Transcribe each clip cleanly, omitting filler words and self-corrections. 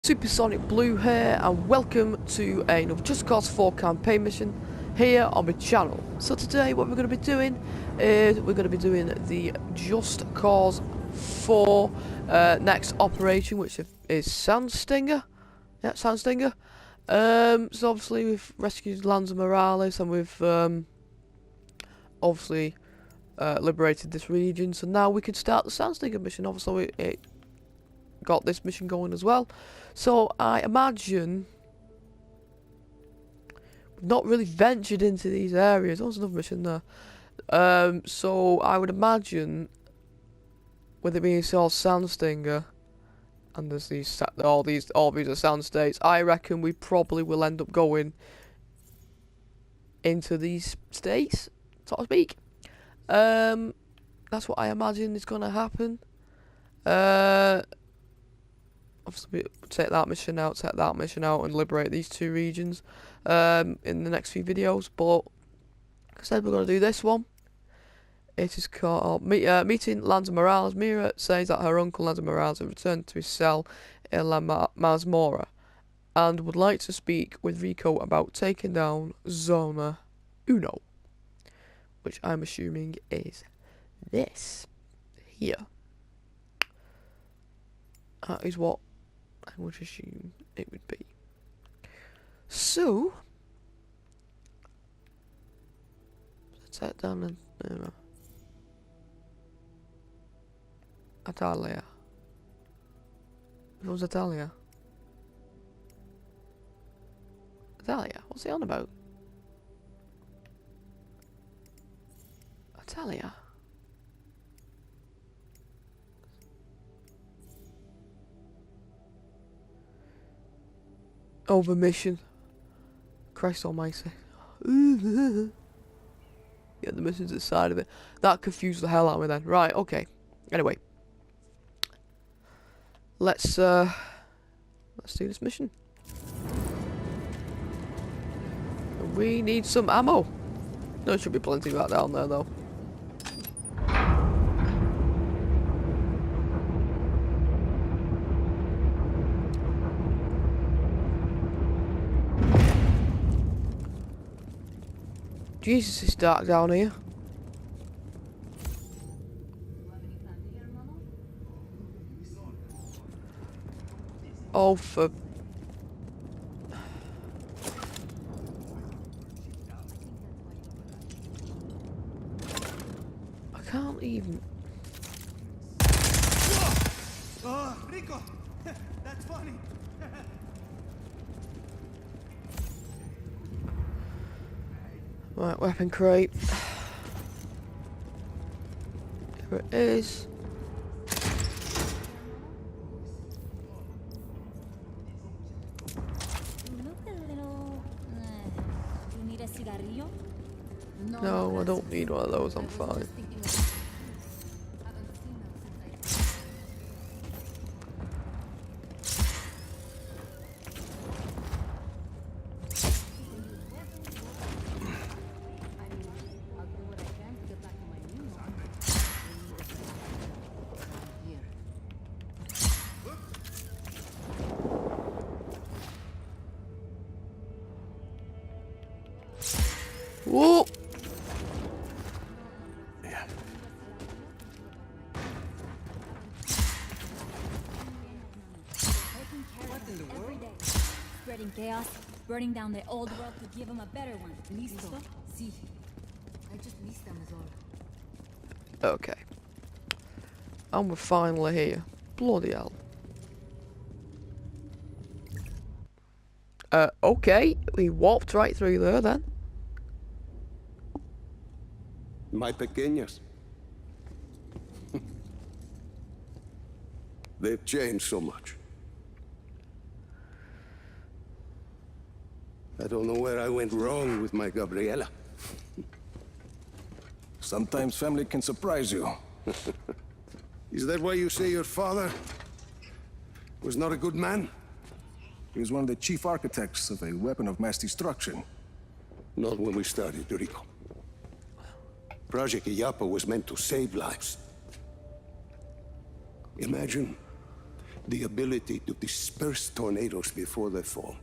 Supersonic Blue here, and welcome to another Just Cause 4 campaign mission here on my channel. So today what we're going to be doing is we're going to be doing the Just Cause 4 next operation, which is Sandstinger. Yeah, Sandstinger. So obviously we've rescued Lanza Morales and we've obviously liberated this region. So now we can start the Sandstinger mission. Obviously it got this mission going as well. So I imagine we've not really ventured into these areas. Oh, there's another mission there. So I would imagine with it being called Sandstinger and there's these all these are sound states, I reckon we probably will end up going into these states, so to speak. That's what I imagine is gonna happen. Obviously take that mission out, and liberate these two regions in the next few videos. But like I said, we're going to do this one. It is called Meeting Lanza Morales. Mira says that her uncle Lanza Morales has returned to his cell in La Mazmorra and would like to speak with Rico about taking down Zona Uno, which I'm assuming is this here. That is what I would assume it would be. So let's set down and Italia. It was Italia. Italia? What's he on about? Italia? Over mission. Christ almighty. Yeah, the mission's the side of it. That confused the hell out of me then. Right, okay. Anyway. Let's do this mission. We need some ammo. There should be plenty back down there though. Jesus, it's dark down here. Oh, for... I can't even... Oh, Rico! That's funny! Right, weapon crate. Here it is. You need a cigarillo? No, I don't need one of those, I'm fine. Whoa! Yeah. What in the world? Spreading chaos, burning down the old world to give them a better one. Listo? Sí. I just missed them as all. Okay. And we're finally here. Bloody hell. Okay. We warped right through there then. My pequeñas. They've changed so much. I don't know where I went wrong with my Gabriela. Sometimes family can surprise you. Is that why you say your father was not a good man? He was one of the chief architects of a weapon of mass destruction. Not when we started, Rico. Project Illapa was meant to save lives. Imagine The ability to disperse tornadoes before they form.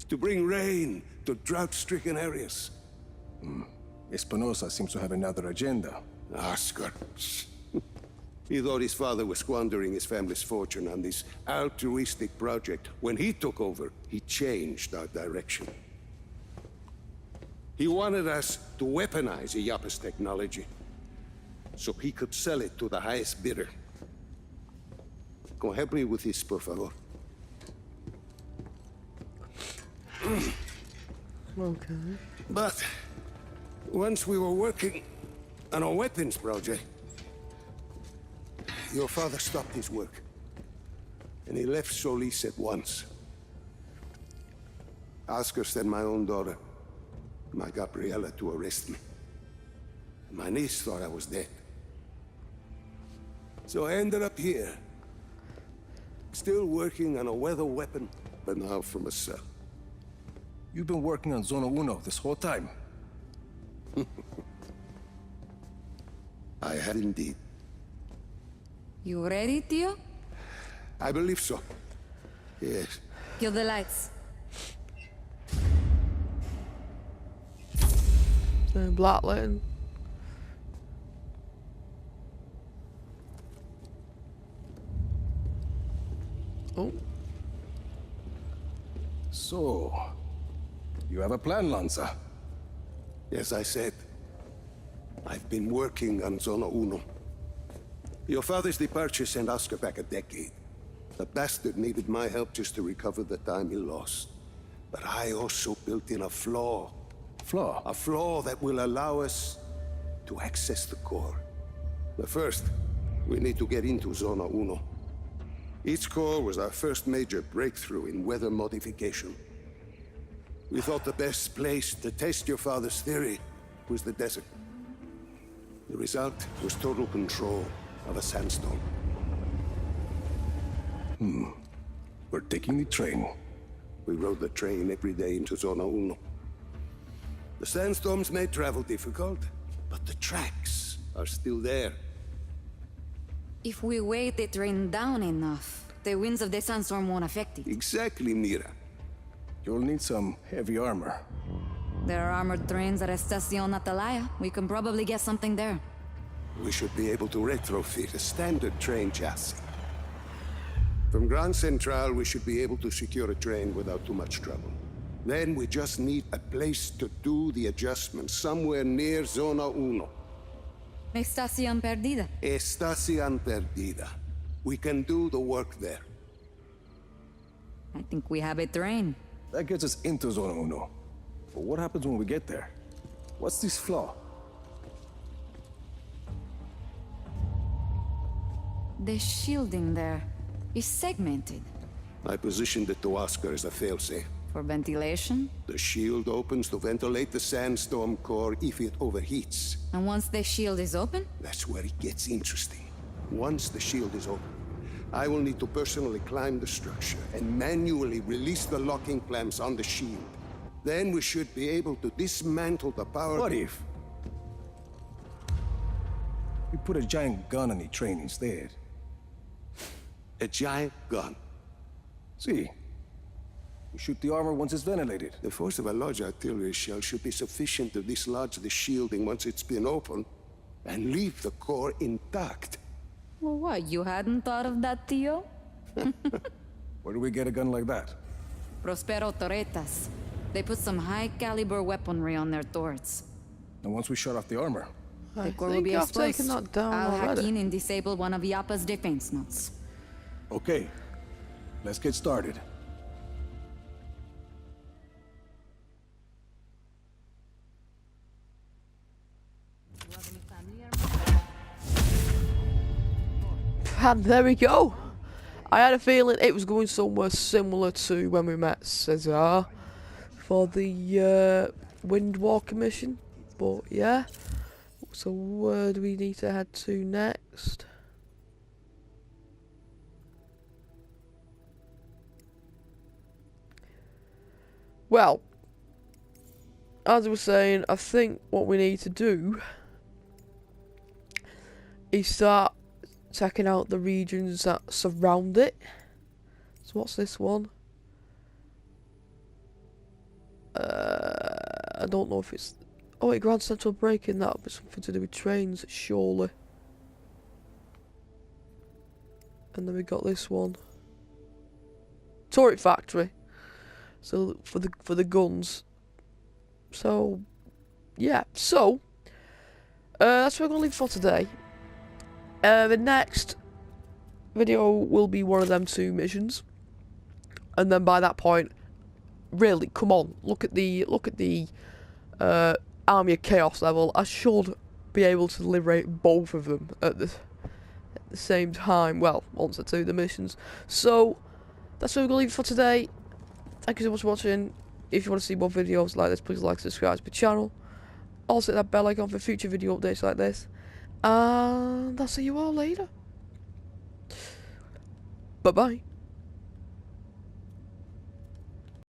To bring rain to drought-stricken areas. Espinosa seems to have another agenda. Oscar. He thought his father was squandering his family's fortune on this altruistic project. When he took over, he changed our direction. He wanted us to weaponize Illapa's technology, so he could sell it to the highest bidder. Go help me with this, por favor. Okay. But once we were working on a weapons project, your father stopped his work, and he left Solis at once. Oscar sent my own daughter, my Gabriela, to arrest me. My niece thought I was dead. So I ended up here, still working on a weather weapon, but now from a cell. You've been working on Zona Uno this whole time. I had indeed. You ready, Tio? I believe so. Yes. Kill the lights. Blacklighting. Oh. So, you have a plan, Lanza? As I said, I've been working on Zona Uno. Your father's departure sent Oscar back a decade. The bastard needed my help just to recover the time he lost. But I also built in a flaw. Flaw? A flaw that will allow us to access the core. But first, we need to get into Zona Uno. Each core was our first major breakthrough in weather modification. We thought the best place to test your father's theory was the desert. The result was total control of a sandstorm. We're taking the train. We rode the train every day into Zona Uno. The sandstorms made travel difficult, but the tracks are still there. If we weight the train down enough, the winds of the sandstorm won't affect it. Exactly, Mira. You'll need some heavy armor. There are armored trains at Estacion Atalaya. We can probably get something there. We should be able to retrofit a standard train chassis. From Grand Central, we should be able to secure a train without too much trouble. Then we just need a place to do the adjustments, somewhere near Zona Uno. Estacion Perdida. Estación Perdida. We can do the work there. I think we have a train. That gets us into Zona Uno. But what happens when we get there? What's this flaw? The shielding there is segmented. I positioned it to Oscar as a failsafe. For ventilation? The shield opens to ventilate the sandstorm core if it overheats. And once the shield is open? That's where it gets interesting. Once the shield is open, I will need to personally climb the structure and manually release the locking clamps on the shield. Then we should be able to dismantle the power... What if we put a giant gun on the train instead? A giant gun. See, we shoot the armor once it's ventilated. The force of a large artillery shell should be sufficient to dislodge the shielding once it's been opened, and leave the core intact. Well, what, you hadn't thought of that, Tio? Where do we get a gun like that? Prospero Torretas. They put some high-caliber weaponry on their turrets. And once we shut off the armor, I The core will think be I've exposed. taken that down I'll hack already. in and disable one of Illapa's defense nodes. okay, let's get started. And there we go. I had a feeling it was going somewhere similar to when we met Cesar for the Windwalker mission. But yeah. So where do we need to head to next? Well, as I was saying, I think what we need to do is start checking out the regions that surround it. So what's this one? I don't know if it's... Oh wait, Grand Central Break-In, that'll be something to do with trains, surely. And then we got this one. Turret Factory. So, for the guns. So, yeah. So, that's what we're going to leave for today. The next video will be one of them 2 missions. And then by that point, really, come on, look at the Army of Chaos level. I should be able to liberate both of them at the same time. Well, once I do the missions. So that's what we're gonna leave for today. Thank you so much for watching. If you want to see more videos like this, please like, subscribe to the channel. Also hit that bell icon for future video updates like this. And I'll see you all later. Bye bye.